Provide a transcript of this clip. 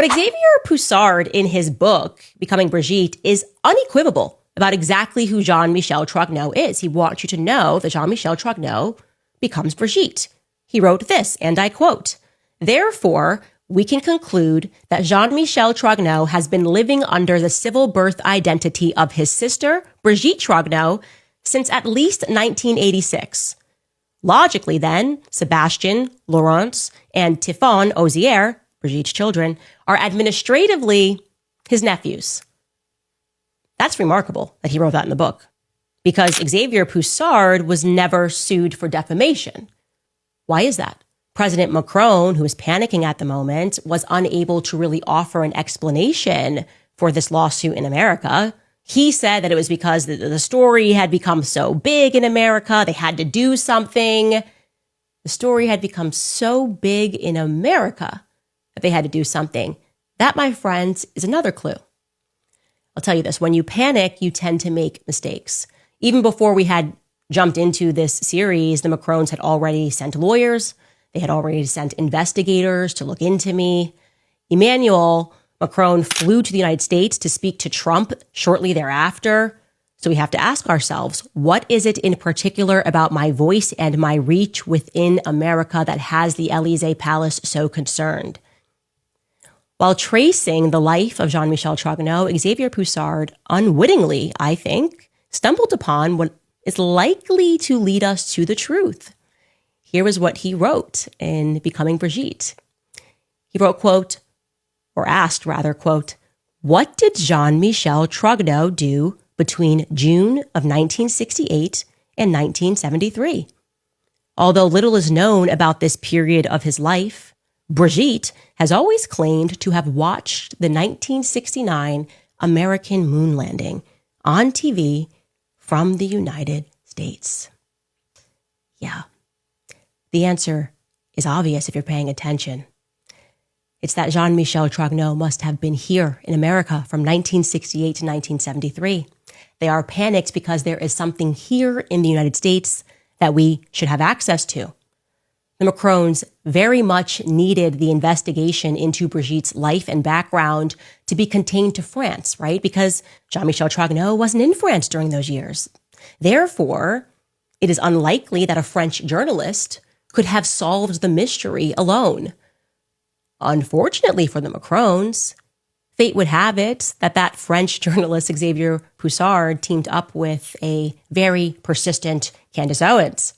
But Xavier Poussard, in his book, Becoming Brigitte, is unequivocal about exactly who Jean-Michel Trogneux is. He wants you to know that Jean-Michel Trogneux becomes Brigitte. He wrote this, and I quote, "Therefore, we can conclude that Jean-Michel Trogneux has been living under the civil birth identity of his sister, Brigitte Trogneux, since at least 1986. Logically, then, Sebastian, Laurence, and Typhon Ozier, Brigitte's children, are administratively his nephews." That's remarkable that he wrote that in the book, because Xavier Poussard was never sued for defamation. Why is that? President Macron, who was panicking at the moment, was unable to really offer an explanation for this lawsuit in America. He said that it was because the story had become so big in America, they had to do something. The story had become so big in America that they had to do something. That, my friends, is another clue. I'll tell you this, when you panic, you tend to make mistakes. Even before we had jumped into this series, the Macrons had already sent lawyers. They had already sent investigators to look into me. Emmanuel Macron flew to the United States to speak to Trump shortly thereafter. So we have to ask ourselves, what is it in particular about my voice and my reach within America that has the Élysée Palace so concerned? While tracing the life of Jean-Michel Trogneux, Xavier Poussard unwittingly, I think, stumbled upon what is likely to lead us to the truth. Here is what he wrote in Becoming Brigitte. He wrote, quote, or asked rather, quote, "What did Jean-Michel Trogneux do between June of 1968 and 1973? Although little is known about this period of his life, Brigitte has always claimed to have watched the 1969 American moon landing on TV from the United States." Yeah. The answer is obvious if you're paying attention. It's that Jean-Michel Trogneux must have been here in America from 1968 to 1973. They are panicked because there is something here in the United States that we should have access to. The Macrons very much needed the investigation into Brigitte's life and background to be contained to France, right? Because Jean-Michel Trogneux wasn't in France during those years. Therefore, it is unlikely that a French journalist could have solved the mystery alone. Unfortunately for the Macrons, fate would have it that that French journalist, Xavier Poussard, teamed up with a very persistent Candace Owens.